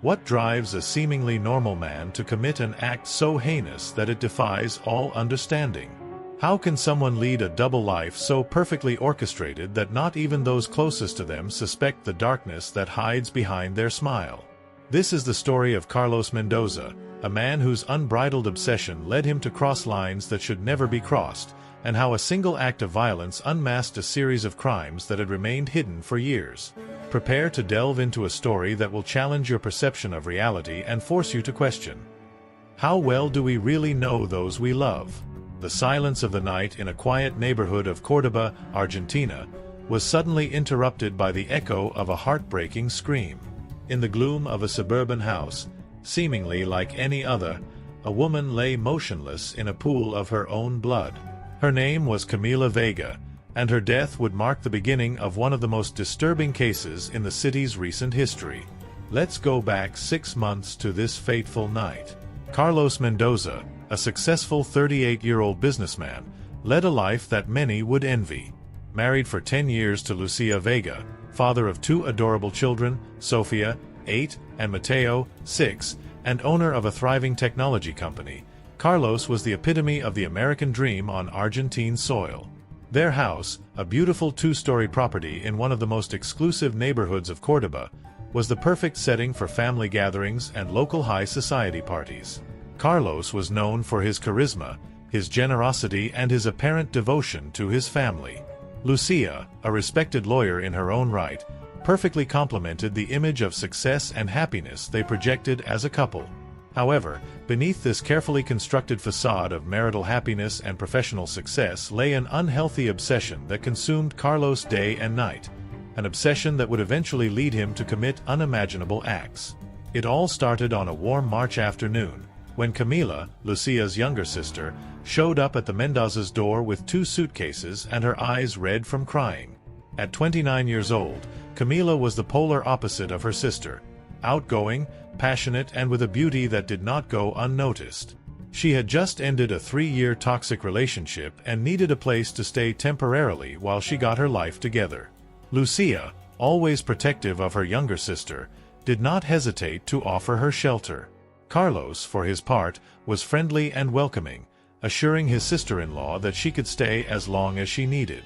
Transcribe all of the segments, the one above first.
What drives a seemingly normal man to commit an act so heinous that it defies all understanding? How can someone lead a double life so perfectly orchestrated that not even those closest to them suspect the darkness that hides behind their smile? This is the story of Carlos Mendoza, a man whose unbridled obsession led him to cross lines that should never be crossed, and how a single act of violence unmasked a series of crimes that had remained hidden for years. Prepare to delve into a story that will challenge your perception of reality and force you to question: how well do we really know those we love? The silence of the night in a quiet neighborhood of Córdoba, Argentina, was suddenly interrupted by the echo of a heartbreaking scream. In the gloom of a suburban house, seemingly like any other, a woman lay motionless in a pool of her own blood. Her name was Camila Vega, and her death would mark the beginning of one of the most disturbing cases in the city's recent history. Let's go back 6 months to this fateful night. Carlos Mendoza, a successful 38-year-old businessman, led a life that many would envy. Married for 10 years to Lucia Vega, father of 2 adorable children, Sofia, 8, and Mateo, 6, and owner of a thriving technology company, Carlos was the epitome of the American dream on Argentine soil. Their house, a beautiful 2-story property in one of the most exclusive neighborhoods of Córdoba, was the perfect setting for family gatherings and local high society parties. Carlos was known for his charisma, his generosity, and his apparent devotion to his family. Lucia, a respected lawyer in her own right, perfectly complemented the image of success and happiness they projected as a couple. However, beneath this carefully constructed facade of marital happiness and professional success lay an unhealthy obsession that consumed Carlos day and night, an obsession that would eventually lead him to commit unimaginable acts. It all started on a warm March afternoon, when Camila, Lucia's younger sister, showed up at the Mendoza's door with 2 suitcases and her eyes red from crying. At 29 years old, Camila was the polar opposite of her sister: outgoing, passionate, and with a beauty that did not go unnoticed. She had just ended a 3-year toxic relationship and needed a place to stay temporarily while she got her life together. Lucia, always protective of her younger sister, did not hesitate to offer her shelter. Carlos, for his part, was friendly and welcoming, assuring his sister-in-law that she could stay as long as she needed.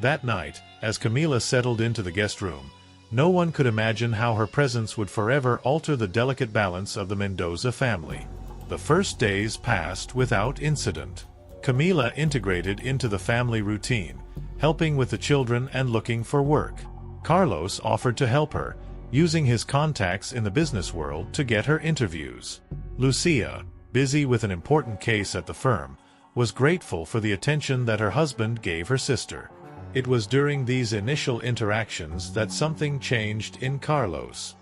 That night, as Camila settled into the guest room, no one could imagine how her presence would forever alter the delicate balance of the Mendoza family. The first days passed without incident. Camila integrated into the family routine, helping with the children and looking for work. Carlos offered to help her, using his contacts in the business world to get her interviews. Lucia, busy with an important case at the firm, was grateful for the attention that her husband gave her sister. It was during these initial interactions that something changed in Carlos.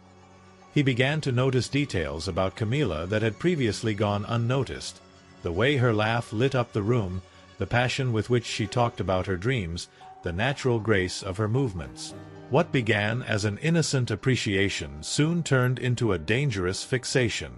He began to notice details about Camila that had previously gone unnoticed: the way her laugh lit up the room, the passion with which she talked about her dreams, the natural grace of her movements. What began as an innocent appreciation soon turned into a dangerous fixation.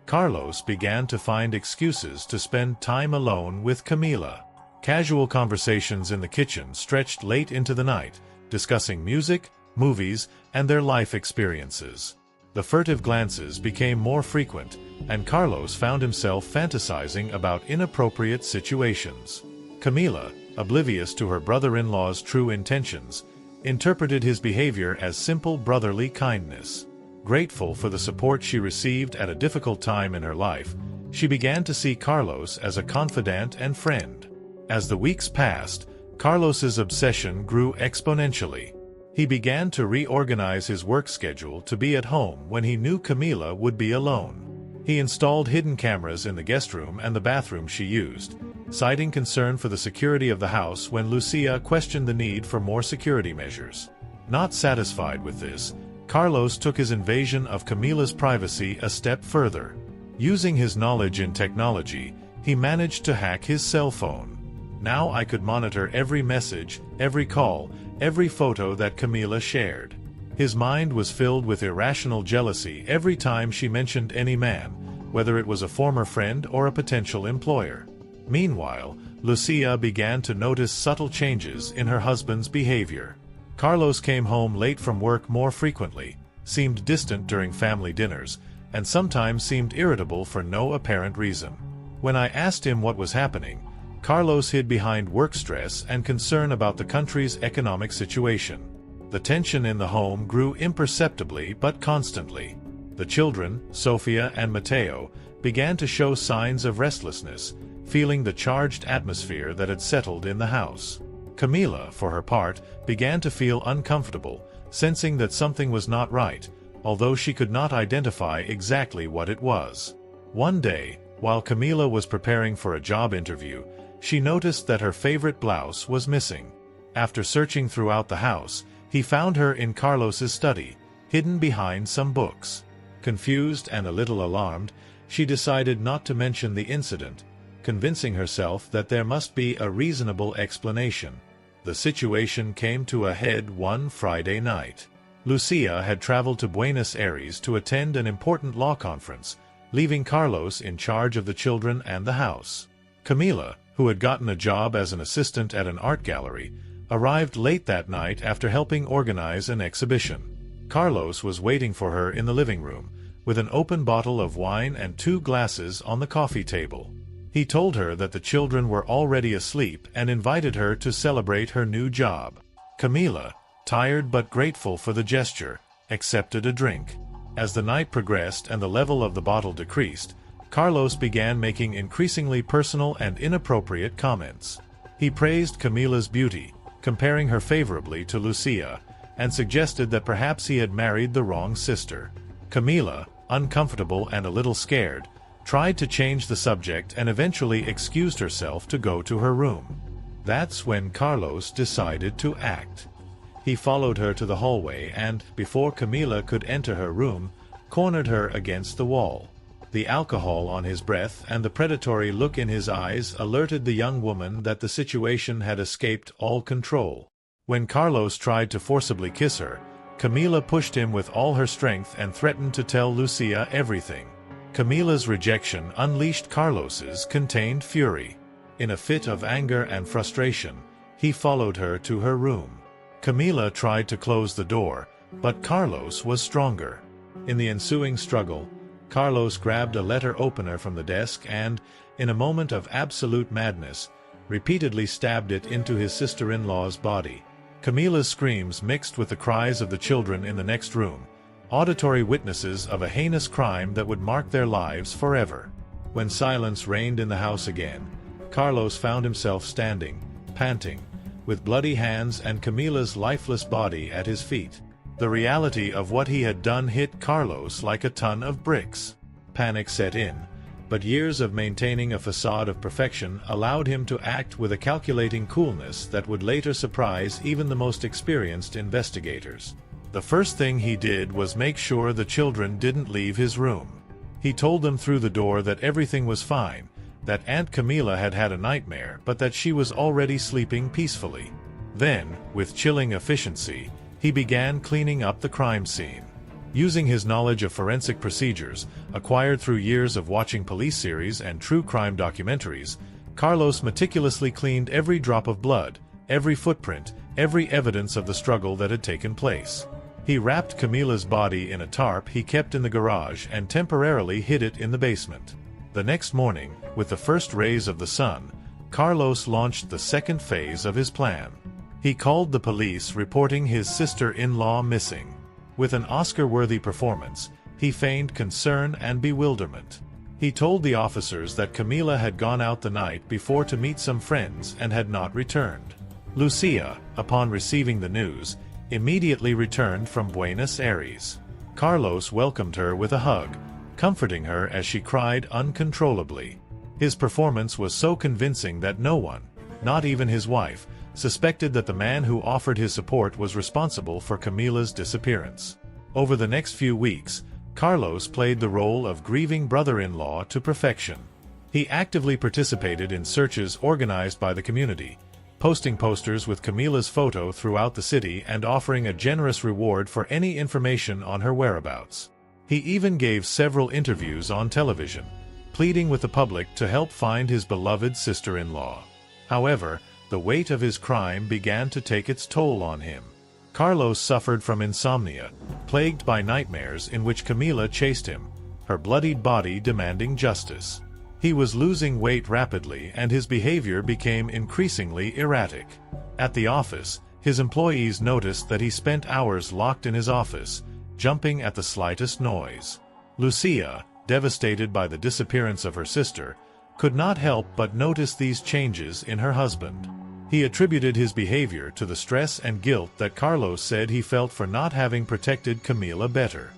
Carlos began to find excuses to spend time alone with Camila. Casual conversations in the kitchen stretched late into the night, discussing music, movies, and their life experiences. The furtive glances became more frequent, and Carlos found himself fantasizing about inappropriate situations. Camila, oblivious to her brother-in-law's true intentions, interpreted his behavior as simple brotherly kindness. Grateful for the support she received at a difficult time in her life, she began to see Carlos as a confidant and friend. As the weeks passed, Carlos's obsession grew exponentially. He began to reorganize his work schedule to be at home when he knew Camila would be alone. He installed hidden cameras in the guest room and the bathroom she used, citing concern for the security of the house when Lucia questioned the need for more security measures. Not satisfied with this, Carlos took his invasion of Camila's privacy a step further. Using his knowledge in technology, he managed to hack his cell phone. Now I could monitor every message, every call, every photo that Camila shared. His mind was filled with irrational jealousy every time she mentioned any man, whether it was a former friend or a potential employer. Meanwhile, Lucia began to notice subtle changes in her husband's behavior. Carlos came home late from work more frequently, seemed distant during family dinners, and sometimes seemed irritable for no apparent reason. When I asked him what was happening, Carlos hid behind work stress and concern about the country's economic situation. The tension in the home grew imperceptibly but constantly. The children, Sofia and Mateo, began to show signs of restlessness, feeling the charged atmosphere that had settled in the house. Camila, for her part, began to feel uncomfortable, sensing that something was not right, although she could not identify exactly what it was. One day, while Camila was preparing for a job interview, she noticed that her favorite blouse was missing. After searching throughout the house, he found her in Carlos's study, hidden behind some books. Confused and a little alarmed, she decided not to mention the incident, convincing herself that there must be a reasonable explanation. The situation came to a head one Friday night. Lucia had traveled to Buenos Aires to attend an important law conference, leaving Carlos in charge of the children and the house. Camila, who had gotten a job as an assistant at an art gallery, arrived late that night after helping organize an exhibition. Carlos was waiting for her in the living room, with an open bottle of wine and 2 glasses on the coffee table. He told her that the children were already asleep and invited her to celebrate her new job. Camila, tired but grateful for the gesture, accepted a drink. As the night progressed and the level of the bottle decreased, Carlos began making increasingly personal and inappropriate comments. He praised Camila's beauty, comparing her favorably to Lucia, and suggested that perhaps he had married the wrong sister. Camila, uncomfortable and a little scared, tried to change the subject and eventually excused herself to go to her room. That's when Carlos decided to act. He followed her to the hallway and, before Camila could enter her room, cornered her against the wall. The alcohol on his breath and the predatory look in his eyes alerted the young woman that the situation had escaped all control. When Carlos tried to forcibly kiss her, Camila pushed him with all her strength and threatened to tell Lucia everything. Camila's rejection unleashed Carlos's contained fury. In a fit of anger and frustration, he followed her to her room. Camila tried to close the door, but Carlos was stronger. In the ensuing struggle, Carlos grabbed a letter opener from the desk and, in a moment of absolute madness, repeatedly stabbed it into his sister-in-law's body. Camila's screams mixed with the cries of the children in the next room, auditory witnesses of a heinous crime that would mark their lives forever. When silence reigned in the house again, Carlos found himself standing, panting, with bloody hands and Camila's lifeless body at his feet. The reality of what he had done hit Carlos like a ton of bricks. Panic set in, but years of maintaining a facade of perfection allowed him to act with a calculating coolness that would later surprise even the most experienced investigators. The first thing he did was make sure the children didn't leave his room. He told them through the door that everything was fine, that Aunt Camila had had a nightmare but that she was already sleeping peacefully. Then, with chilling efficiency, he began cleaning up the crime scene. Using his knowledge of forensic procedures, acquired through years of watching police series and true crime documentaries, Carlos meticulously cleaned every drop of blood, every footprint, every evidence of the struggle that had taken place. He wrapped Camila's body in a tarp he kept in the garage and temporarily hid it in the basement. The next morning, with the first rays of the sun, Carlos launched the second phase of his plan. He called the police, reporting his sister-in-law missing. With an Oscar-worthy performance, he feigned concern and bewilderment. He told the officers that Camila had gone out the night before to meet some friends and had not returned. Lucia, upon receiving the news, immediately returned from Buenos Aires. Carlos welcomed her with a hug, comforting her as she cried uncontrollably. His performance was so convincing that no one, not even his wife, suspected that the man who offered his support was responsible for Camila's disappearance. Over the next few weeks, Carlos played the role of grieving brother-in-law to perfection. He actively participated in searches organized by the community, posting posters with Camila's photo throughout the city and offering a generous reward for any information on her whereabouts. He even gave several interviews on television, pleading with the public to help find his beloved sister-in-law. However, the weight of his crime began to take its toll on him. Carlos suffered from insomnia, plagued by nightmares in which Camila chased him, her bloodied body demanding justice. He was losing weight rapidly and his behavior became increasingly erratic. At the office, his employees noticed that he spent hours locked in his office, jumping at the slightest noise. Lucia, devastated by the disappearance of her sister, could not help but notice these changes in her husband. He attributed his behavior to the stress and guilt that Carlos said he felt for not having protected Camila better.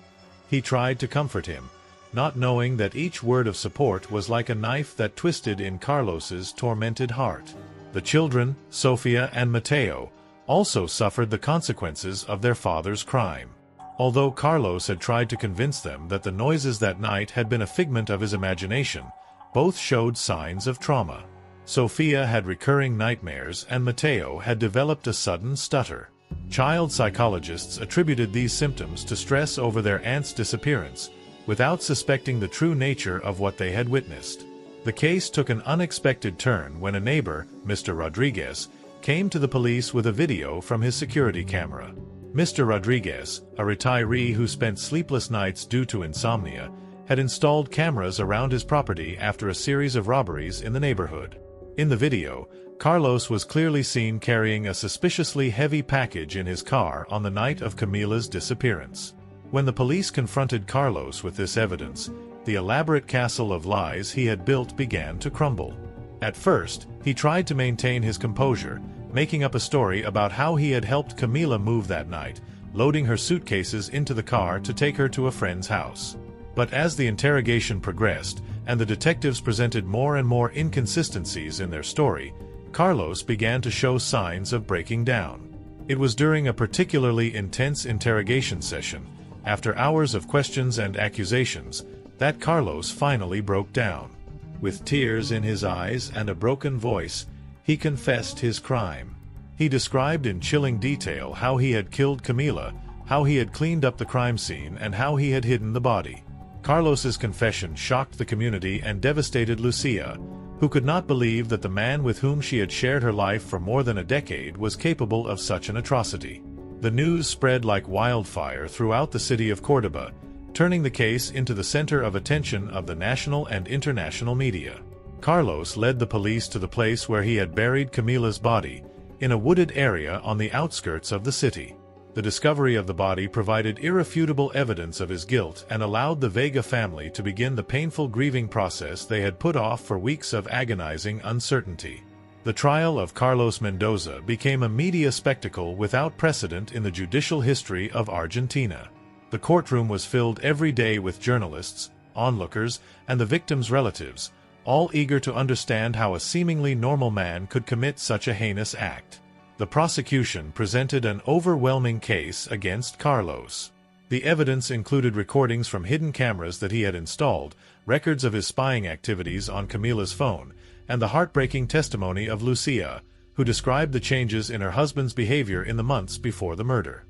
He tried to comfort him, not knowing that each word of support was like a knife that twisted in Carlos's tormented heart. The children, Sofia and Mateo, also suffered the consequences of their father's crime. Although Carlos had tried to convince them that the noises that night had been a figment of his imagination, both showed signs of trauma. Sofia had recurring nightmares and Mateo had developed a sudden stutter. Child psychologists attributed these symptoms to stress over their aunt's disappearance, without suspecting the true nature of what they had witnessed. The case took an unexpected turn when a neighbor, Mr. Rodriguez, came to the police with a video from his security camera. Mr. Rodriguez, a retiree who spent sleepless nights due to insomnia, had installed cameras around his property after a series of robberies in the neighborhood. In the video, Carlos was clearly seen carrying a suspiciously heavy package in his car on the night of Camila's disappearance. When the police confronted Carlos with this evidence, the elaborate castle of lies he had built began to crumble. At first, he tried to maintain his composure, making up a story about how he had helped Camila move that night, loading her suitcases into the car to take her to a friend's house. But as the interrogation progressed, and the detectives presented more and more inconsistencies in their story, Carlos began to show signs of breaking down. It was during a particularly intense interrogation session, after hours of questions and accusations, that Carlos finally broke down. With tears in his eyes and a broken voice, he confessed his crime. He described in chilling detail how he had killed Camila, how he had cleaned up the crime scene, and how he had hidden the body. Carlos's confession shocked the community and devastated Lucia, who could not believe that the man with whom she had shared her life for more than a decade was capable of such an atrocity. The news spread like wildfire throughout the city of Córdoba, turning the case into the center of attention of the national and international media. Carlos led the police to the place where he had buried Camila's body, in a wooded area on the outskirts of the city. The discovery of the body provided irrefutable evidence of his guilt and allowed the Vega family to begin the painful grieving process they had put off for weeks of agonizing uncertainty. The trial of Carlos Mendoza became a media spectacle without precedent in the judicial history of Argentina. The courtroom was filled every day with journalists, onlookers, and the victims' relatives, all eager to understand how a seemingly normal man could commit such a heinous act. The prosecution presented an overwhelming case against Carlos. The evidence included recordings from hidden cameras that he had installed, records of his spying activities on Camila's phone, and the heartbreaking testimony of Lucia, who described the changes in her husband's behavior in the months before the murder.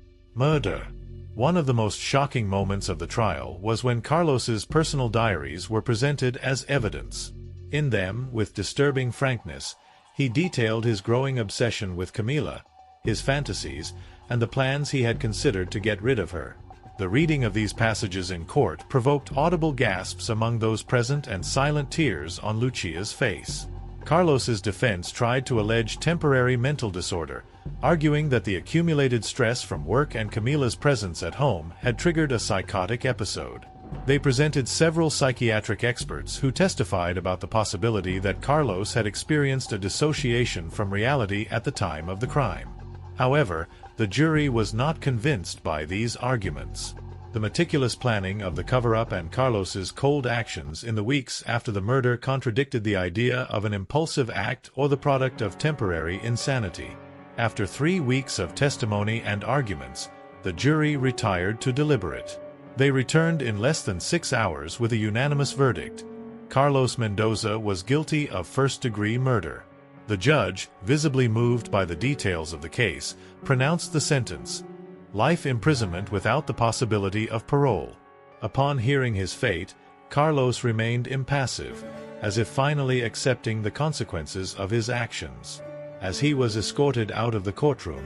One of the most shocking moments of the trial was when Carlos's personal diaries were presented as evidence. In them, with disturbing frankness, he detailed his growing obsession with Camila, his fantasies, and the plans he had considered to get rid of her. The reading of these passages in court provoked audible gasps among those present and silent tears on Lucia's face. Carlos's defense tried to allege temporary mental disorder, arguing that the accumulated stress from work and Camila's presence at home had triggered a psychotic episode. They presented several psychiatric experts who testified about the possibility that Carlos had experienced a dissociation from reality at the time of the crime. However, the jury was not convinced by these arguments. The meticulous planning of the cover-up and Carlos's cold actions in the weeks after the murder contradicted the idea of an impulsive act or the product of temporary insanity. After 3 weeks of testimony and arguments, the jury retired to deliberate. They returned in less than 6 hours with a unanimous verdict. Carlos Mendoza was guilty of first-degree murder. The judge, visibly moved by the details of the case, pronounced the sentence: life imprisonment without the possibility of parole. Upon hearing his fate, Carlos remained impassive, as if finally accepting the consequences of his actions. As he was escorted out of the courtroom,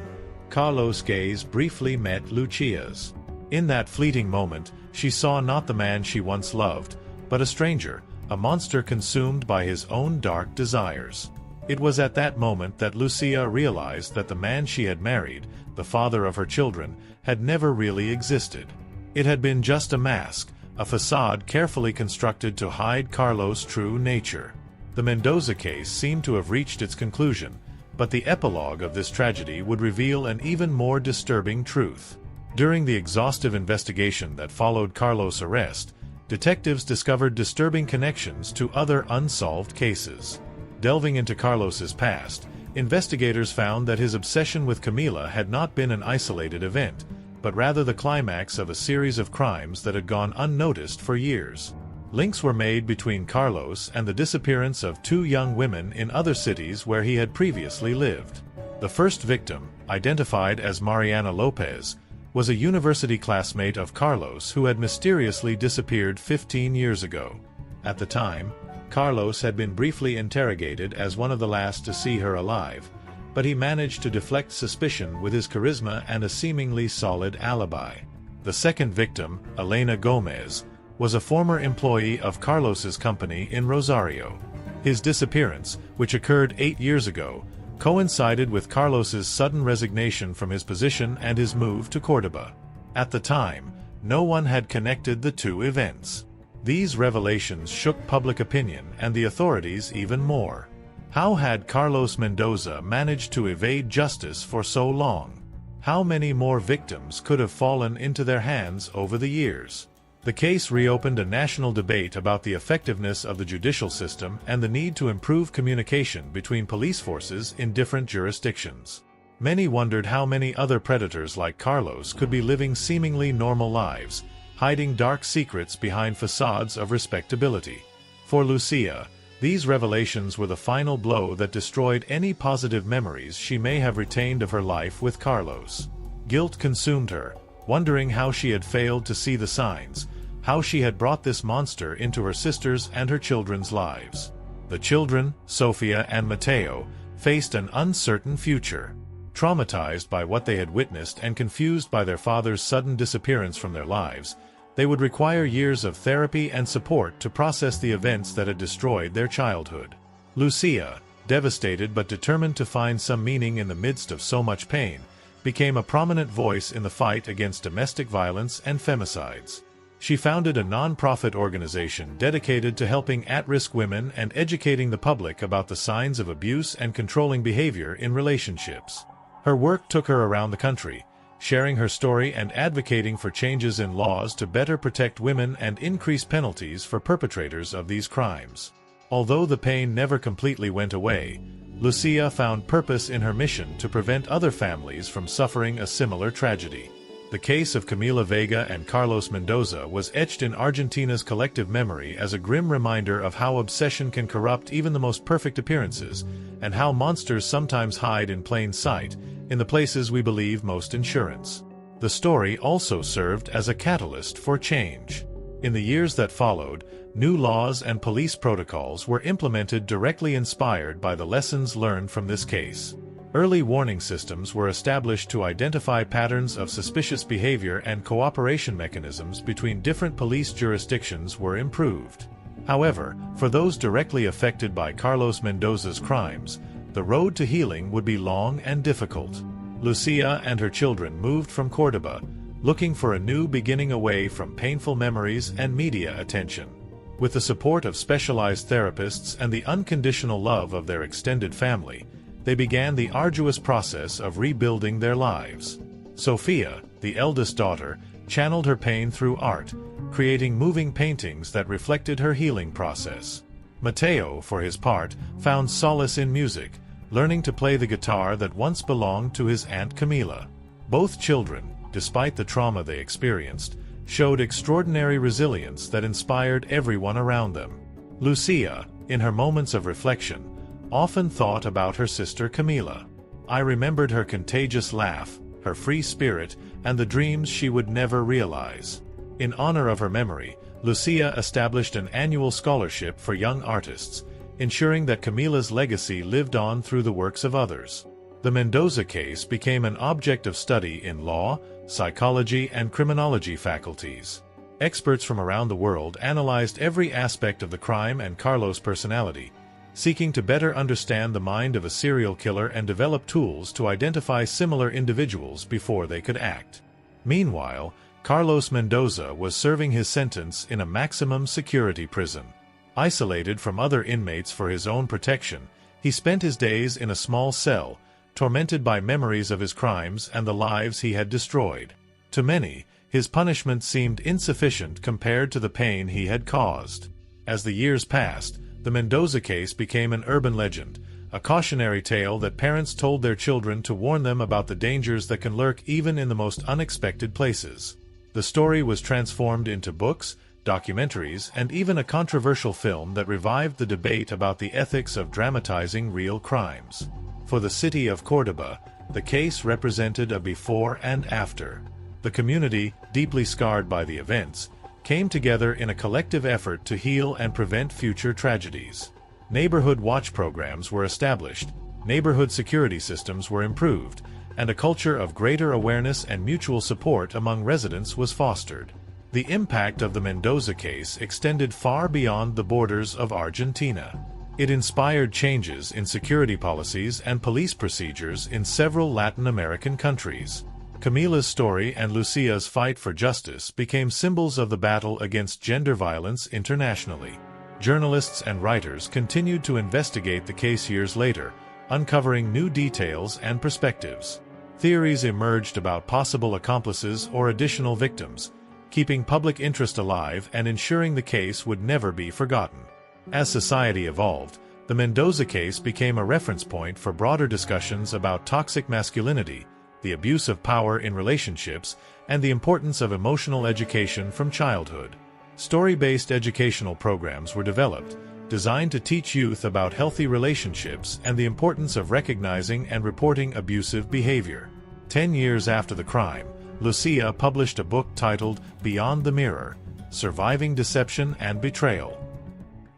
Carlos' gaze briefly met Lucia's. In that fleeting moment, She saw not the man she once loved, but a stranger, a monster consumed by his own dark desires. It was at that moment that Lucia realized that the man she had married, the father of her children, had never really existed. It had been just a mask, a facade carefully constructed to hide Carlos' true nature. The Mendoza case seemed to have reached its conclusion, but the epilogue of this tragedy would reveal an even more disturbing truth. During the exhaustive investigation that followed Carlos' arrest, detectives discovered disturbing connections to other unsolved cases. Delving into Carlos's past, investigators found that his obsession with Camila had not been an isolated event, but rather the climax of a series of crimes that had gone unnoticed for years. Links were made between Carlos and the disappearance of 2 young women in other cities where he had previously lived. The first victim, identified as Mariana Lopez, was a university classmate of Carlos who had mysteriously disappeared 15 years ago. At the time, Carlos had been briefly interrogated as one of the last to see her alive, but he managed to deflect suspicion with his charisma and a seemingly solid alibi. The second victim, Elena Gomez, was a former employee of Carlos's company in Rosario. His disappearance, which occurred 8 years ago, coincided with Carlos's sudden resignation from his position and his move to Córdoba. At the time, no one had connected the 2 events. These revelations shook public opinion and the authorities even more. How had Carlos Mendoza managed to evade justice for so long? How many more victims could have fallen into their hands over the years? The case reopened a national debate about the effectiveness of the judicial system and the need to improve communication between police forces in different jurisdictions. Many wondered how many other predators like Carlos could be living seemingly normal lives, hiding dark secrets behind facades of respectability. For Lucia, these revelations were the final blow that destroyed any positive memories she may have retained of her life with Carlos. Guilt consumed her, wondering how she had failed to see the signs, how she had brought this monster into her sister's and her children's lives. The children, Sofia and Mateo, faced an uncertain future. Traumatized by what they had witnessed and confused by their father's sudden disappearance from their lives, they would require years of therapy and support to process the events that had destroyed their childhood. Lucia, devastated but determined to find some meaning in the midst of so much pain, became a prominent voice in the fight against domestic violence and femicides. She founded a non-profit organization dedicated to helping at-risk women and educating the public about the signs of abuse and controlling behavior in relationships. Her work took her around the country, sharing her story and advocating for changes in laws to better protect women and increase penalties for perpetrators of these crimes. Although the pain never completely went away, Lucia found purpose in her mission to prevent other families from suffering a similar tragedy. The case of Camila Vega and Carlos Mendoza was etched in Argentina's collective memory as a grim reminder of how obsession can corrupt even the most perfect appearances, and how monsters sometimes hide in plain sight, in the places we believe most insurance. The story also served as a catalyst for change. In the years that followed, new laws and police protocols were implemented directly inspired by the lessons learned from this case. Early warning systems were established to identify patterns of suspicious behavior, and cooperation mechanisms between different police jurisdictions were improved. However, for those directly affected by Carlos Mendoza's crimes, the road to healing would be long and difficult. Lucia and her children moved from Córdoba, looking for a new beginning away from painful memories and media attention. With the support of specialized therapists and the unconditional love of their extended family, they began the arduous process of rebuilding their lives. Sofia, the eldest daughter, channeled her pain through art, creating moving paintings that reflected her healing process. Mateo, for his part, found solace in music, learning to play the guitar that once belonged to his Aunt Camila. Both children, despite the trauma they experienced, showed extraordinary resilience that inspired everyone around them. Lucia, in her moments of reflection, often thought about her sister Camila. "I remembered her contagious laugh, her free spirit, and the dreams she would never realize." In honor of her memory, Lucia established an annual scholarship for young artists, ensuring that Camila's legacy lived on through the works of others. The Mendoza case became an object of study in law, psychology, and criminology faculties. Experts from around the world analyzed every aspect of the crime and Carlos' personality, seeking to better understand the mind of a serial killer and develop tools to identify similar individuals before they could act. Meanwhile, Carlos Mendoza was serving his sentence in a maximum security prison. Isolated from other inmates for his own protection, he spent his days in a small cell, tormented by memories of his crimes and the lives he had destroyed. To many, his punishment seemed insufficient compared to the pain he had caused. As the years passed, the Mendoza case became an urban legend, a cautionary tale that parents told their children to warn them about the dangers that can lurk even in the most unexpected places. The story was transformed into books, documentaries, and even a controversial film that revived the debate about the ethics of dramatizing real crimes. For the city of Córdoba, the case represented a before and after. The community, deeply scarred by the events, came together in a collective effort to heal and prevent future tragedies. Neighborhood watch programs were established, neighborhood security systems were improved, and a culture of greater awareness and mutual support among residents was fostered. The impact of the Mendoza case extended far beyond the borders of Argentina. It inspired changes in security policies and police procedures in several Latin American countries. Camila's story and Lucia's fight for justice became symbols of the battle against gender violence internationally. Journalists and writers continued to investigate the case years later, uncovering new details and perspectives. Theories emerged about possible accomplices or additional victims, keeping public interest alive and ensuring the case would never be forgotten. As society evolved, the Mendoza case became a reference point for broader discussions about toxic masculinity, the abuse of power in relationships, and the importance of emotional education from childhood. Story-based educational programs were developed, designed to teach youth about healthy relationships and the importance of recognizing and reporting abusive behavior. 10 years after the crime, Lucia published a book titled Beyond the Mirror: Surviving Deception and Betrayal.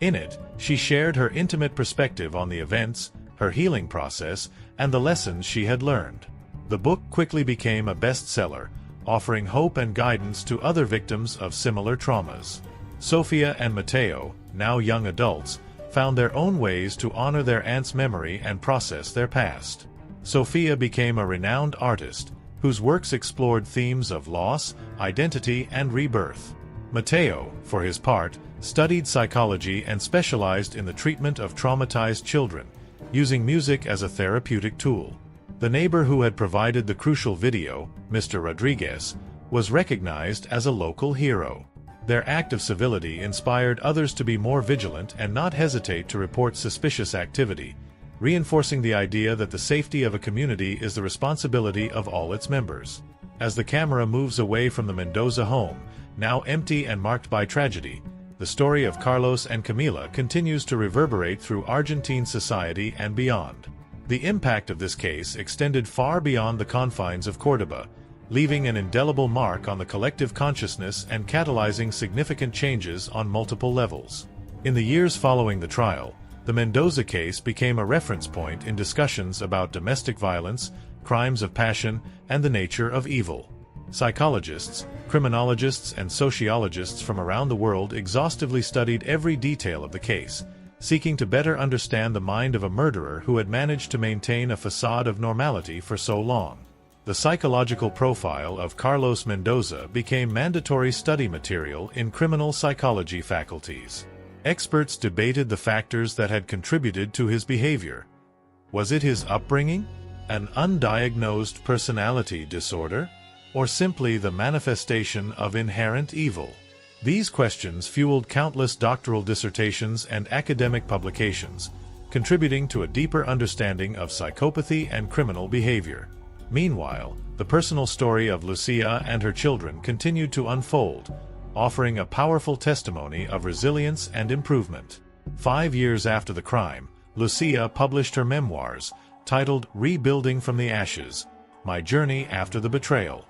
In it, she shared her intimate perspective on the events, her healing process, and the lessons she had learned. The book quickly became a bestseller, offering hope and guidance to other victims of similar traumas. Sofia and Mateo, now young adults, found their own ways to honor their aunt's memory and process their past. Sofia became a renowned artist, whose works explored themes of loss, identity, and rebirth. Mateo, for his part, studied psychology and specialized in the treatment of traumatized children, using music as a therapeutic tool. The neighbor who had provided the crucial video, Mr. Rodriguez, was recognized as a local hero. Their act of civility inspired others to be more vigilant and not hesitate to report suspicious activity, reinforcing the idea that the safety of a community is the responsibility of all its members. As the camera moves away from the Mendoza home, now empty and marked by tragedy, the story of Carlos and Camila continues to reverberate through Argentine society and beyond. The impact of this case extended far beyond the confines of Córdoba, leaving an indelible mark on the collective consciousness and catalyzing significant changes on multiple levels. In the years following the trial, the Mendoza case became a reference point in discussions about domestic violence, crimes of passion, and the nature of evil. Psychologists, criminologists, and sociologists from around the world exhaustively studied every detail of the case, seeking to better understand the mind of a murderer who had managed to maintain a facade of normality for so long. The psychological profile of Carlos Mendoza became mandatory study material in criminal psychology faculties. Experts debated the factors that had contributed to his behavior. Was it his upbringing, an undiagnosed personality disorder, or simply the manifestation of inherent evil? These questions fueled countless doctoral dissertations and academic publications, contributing to a deeper understanding of psychopathy and criminal behavior. Meanwhile, the personal story of Lucia and her children continued to unfold, offering a powerful testimony of resilience and improvement. 5 years after the crime, Lucia published her memoirs, titled Rebuilding from the Ashes: My Journey After the Betrayal.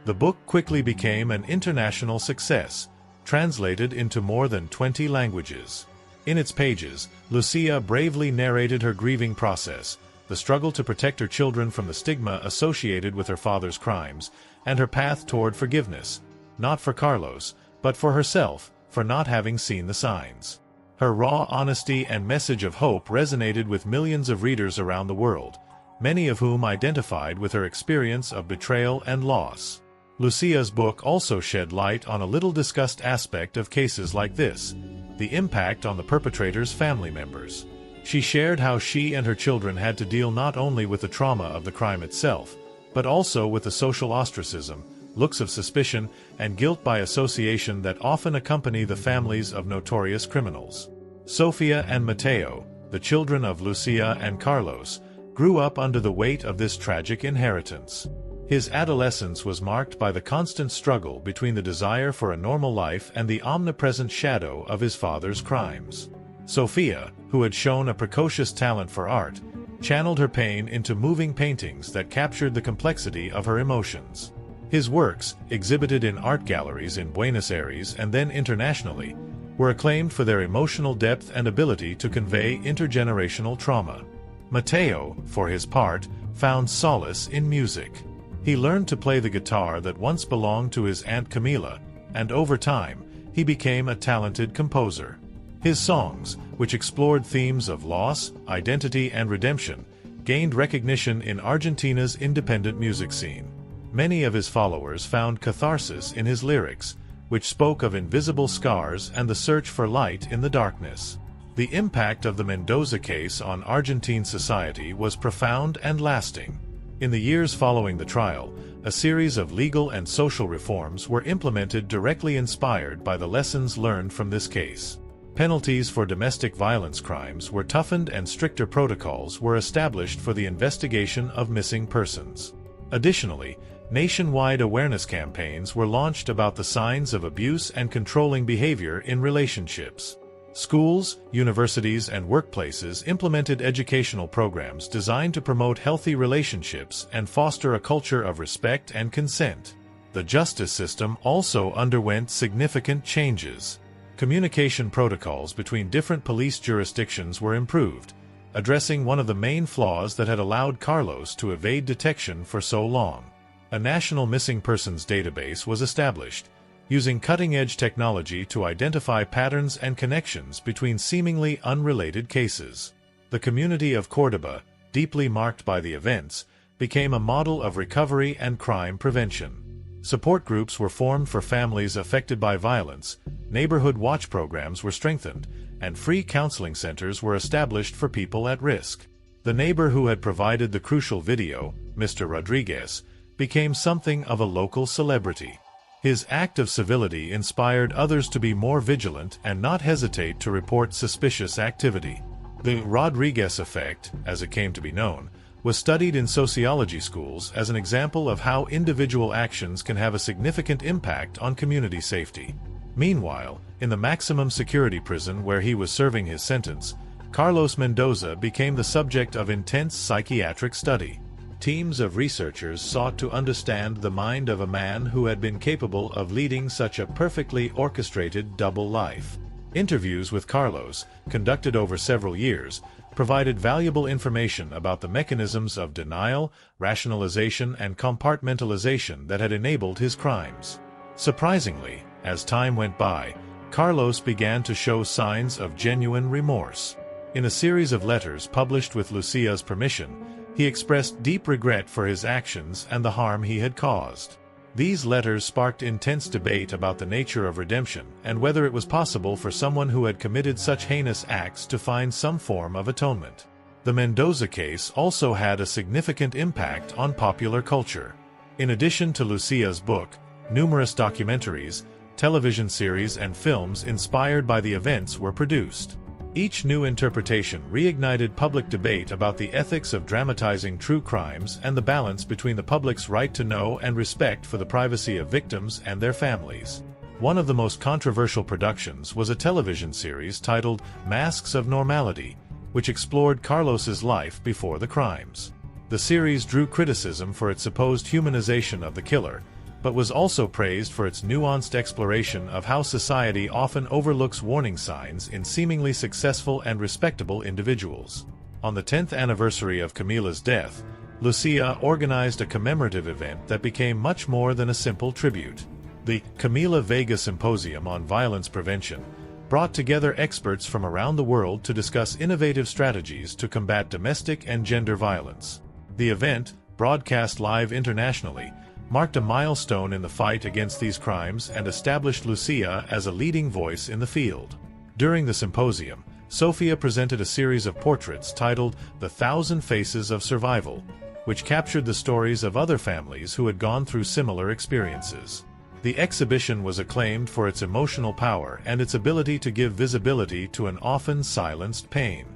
The book quickly became an international success, translated into more than 20 languages. In its pages, Lucia bravely narrated her grieving process, the struggle to protect her children from the stigma associated with her father's crimes, and her path toward forgiveness, not for Carlos, but for herself, for not having seen the signs. Her raw honesty and message of hope resonated with millions of readers around the world, many of whom identified with her experience of betrayal and loss. Lucia's book also shed light on a little-discussed aspect of cases like this: the impact on the perpetrator's family members. She shared how she and her children had to deal not only with the trauma of the crime itself, but also with the social ostracism, looks of suspicion, and guilt by association that often accompany the families of notorious criminals. Sofia and Mateo, the children of Lucia and Carlos, grew up under the weight of this tragic inheritance. His adolescence was marked by the constant struggle between the desire for a normal life and the omnipresent shadow of his father's crimes. Sofia, who had shown a precocious talent for art, channeled her pain into moving paintings that captured the complexity of her emotions. His works, exhibited in art galleries in Buenos Aires and then internationally, were acclaimed for their emotional depth and ability to convey intergenerational trauma. Mateo, for his part, found solace in music. He learned to play the guitar that once belonged to his Aunt Camila, and over time, he became a talented composer. His songs, which explored themes of loss, identity, and redemption, gained recognition in Argentina's independent music scene. Many of his followers found catharsis in his lyrics, which spoke of invisible scars and the search for light in the darkness. The impact of the Mendoza case on Argentine society was profound and lasting. In the years following the trial, a series of legal and social reforms were implemented directly inspired by the lessons learned from this case. Penalties for domestic violence crimes were toughened and stricter protocols were established for the investigation of missing persons. Additionally, nationwide awareness campaigns were launched about the signs of abuse and controlling behavior in relationships. Schools, universities, and workplaces implemented educational programs designed to promote healthy relationships and foster a culture of respect and consent. The justice system also underwent significant changes. Communication protocols between different police jurisdictions were improved, addressing one of the main flaws that had allowed Carlos to evade detection for so long. A national missing persons database was established, using cutting-edge technology to identify patterns and connections between seemingly unrelated cases. The community of Córdoba, deeply marked by the events, became a model of recovery and crime prevention. Support groups were formed for families affected by violence, neighborhood watch programs were strengthened, and free counseling centers were established for people at risk. The neighbor who had provided the crucial video, Mr. Rodriguez, became something of a local celebrity. His act of civility inspired others to be more vigilant and not hesitate to report suspicious activity. The Rodriguez effect, as it came to be known, was studied in sociology schools as an example of how individual actions can have a significant impact on community safety. Meanwhile, in the maximum security prison where he was serving his sentence, Carlos Mendoza became the subject of intense psychiatric study. Teams of researchers sought to understand the mind of a man who had been capable of leading such a perfectly orchestrated double life. Interviews with Carlos, conducted over several years, provided valuable information about the mechanisms of denial, rationalization, and compartmentalization that had enabled his crimes. Surprisingly, as time went by, Carlos began to show signs of genuine remorse. In a series of letters published with Lucia's permission, he expressed deep regret for his actions and the harm he had caused. These letters sparked intense debate about the nature of redemption and whether it was possible for someone who had committed such heinous acts to find some form of atonement. The Mendoza case also had a significant impact on popular culture. In addition to Lucia's book, numerous documentaries, television series, and films inspired by the events were produced. Each new interpretation reignited public debate about the ethics of dramatizing true crimes and the balance between the public's right to know and respect for the privacy of victims and their families. One of the most controversial productions was a television series titled Masks of Normality, which explored Carlos's life before the crimes. The series drew criticism for its supposed humanization of the killer, but was also praised for its nuanced exploration of how society often overlooks warning signs in seemingly successful and respectable individuals. On the 10th anniversary of Camila's death, Lucia organized a commemorative event that became much more than a simple tribute. The Camila Vega Symposium on Violence Prevention brought together experts from around the world to discuss innovative strategies to combat domestic and gender violence. The event, broadcast live internationally, marked a milestone in the fight against these crimes and established Lucia as a leading voice in the field. During the symposium, Sofia presented a series of portraits titled The Thousand Faces of Survival, which captured the stories of other families who had gone through similar experiences. The exhibition was acclaimed for its emotional power and its ability to give visibility to an often silenced pain.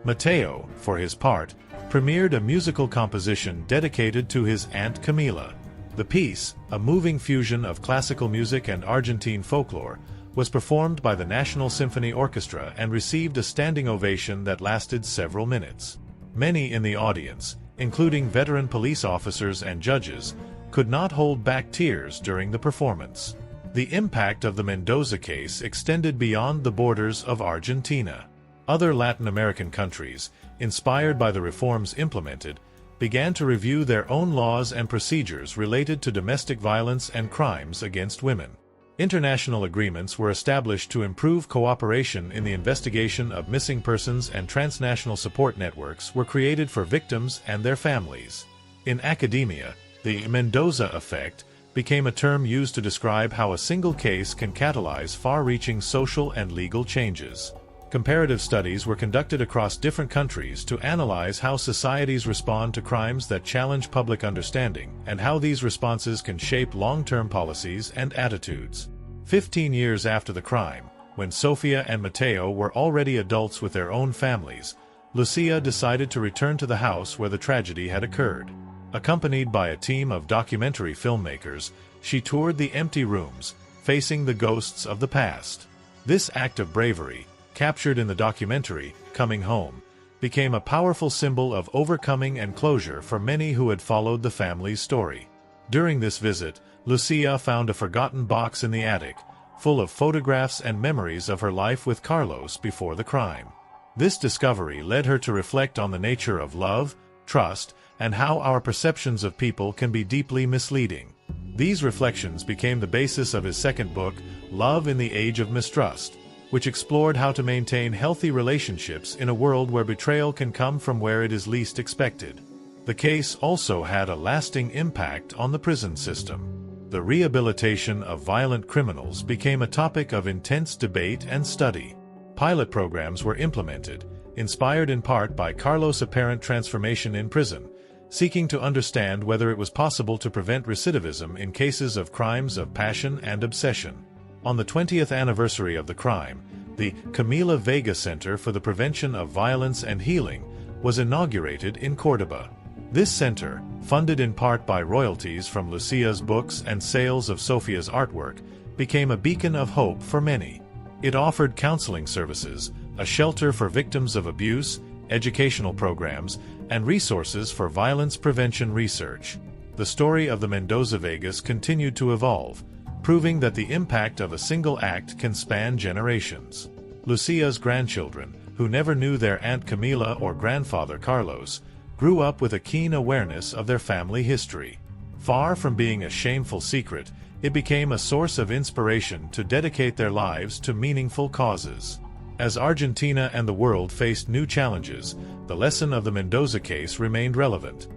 Mateo, for his part, premiered a musical composition dedicated to his Aunt Camila. The piece, a moving fusion of classical music and Argentine folklore, was performed by the National Symphony Orchestra and received a standing ovation that lasted several minutes. Many in the audience, including veteran police officers and judges, could not hold back tears during the performance. The impact of the Mendoza case extended beyond the borders of Argentina. Other Latin American countries, inspired by the reforms implemented, began to review their own laws and procedures related to domestic violence and crimes against women. International agreements were established to improve cooperation in the investigation of missing persons, and transnational support networks were created for victims and their families. In academia, the Mendoza effect became a term used to describe how a single case can catalyze far-reaching social and legal changes. Comparative studies were conducted across different countries to analyze how societies respond to crimes that challenge public understanding and how these responses can shape long-term policies and attitudes. 15 years after the crime, when Sofia and Mateo were already adults with their own families, Lucia decided to return to the house where the tragedy had occurred. Accompanied by a team of documentary filmmakers, she toured the empty rooms, facing the ghosts of the past. This act of bravery, captured in the documentary, Coming Home, became a powerful symbol of overcoming and closure for many who had followed the family's story. During this visit, Lucia found a forgotten box in the attic, full of photographs and memories of her life with Carlos before the crime. This discovery led her to reflect on the nature of love, trust, and how our perceptions of people can be deeply misleading. These reflections became the basis of his second book, Love in the Age of Mistrust, which explored how to maintain healthy relationships in a world where betrayal can come from where it is least expected. The case also had a lasting impact on the prison system. The rehabilitation of violent criminals became a topic of intense debate and study. Pilot programs were implemented, inspired in part by Carlos' apparent transformation in prison, seeking to understand whether it was possible to prevent recidivism in cases of crimes of passion and obsession. On the 20th anniversary of the crime, the Camila Vega Center for the Prevention of Violence and Healing was inaugurated in Córdoba. This center, funded in part by royalties from Lucia's books and sales of Sofia's artwork, became a beacon of hope for many. It offered counseling services, a shelter for victims of abuse, educational programs, and resources for violence prevention research. The story of the Mendoza Vegas continued to evolve, proving that the impact of a single act can span generations. Lucia's grandchildren, who never knew their Aunt Camila or grandfather Carlos, grew up with a keen awareness of their family history. Far from being a shameful secret, it became a source of inspiration to dedicate their lives to meaningful causes. As Argentina and the world faced new challenges, the lesson of the Mendoza case remained relevant.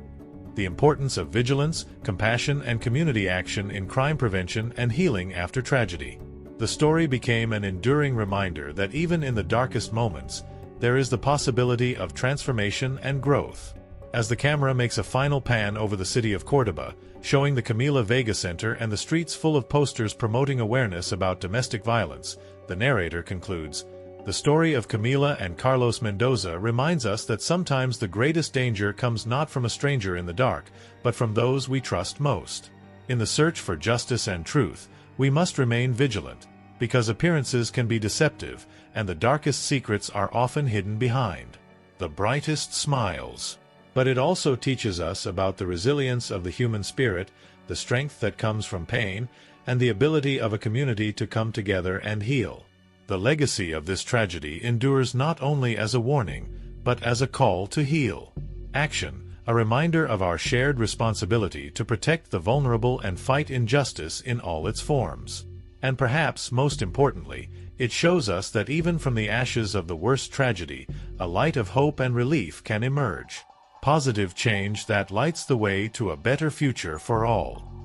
The importance of vigilance, compassion, and community action in crime prevention and healing after tragedy. The story became an enduring reminder that even in the darkest moments, there is the possibility of transformation and growth. As the camera makes a final pan over the city of Córdoba, showing the Camila Vega Center and the streets full of posters promoting awareness about domestic violence, the narrator concludes, "The story of Camila and Carlos Mendoza reminds us that sometimes the greatest danger comes not from a stranger in the dark, but from those we trust most. In the search for justice and truth, we must remain vigilant, because appearances can be deceptive, and the darkest secrets are often hidden behind the brightest smiles." But it also teaches us about the resilience of the human spirit, the strength that comes from pain, and the ability of a community to come together and heal. The legacy of this tragedy endures not only as a warning, but as a call to heal. Action, a reminder of our shared responsibility to protect the vulnerable and fight injustice in all its forms. And perhaps most importantly, it shows us that even from the ashes of the worst tragedy, a light of hope and relief can emerge. Positive change that lights the way to a better future for all.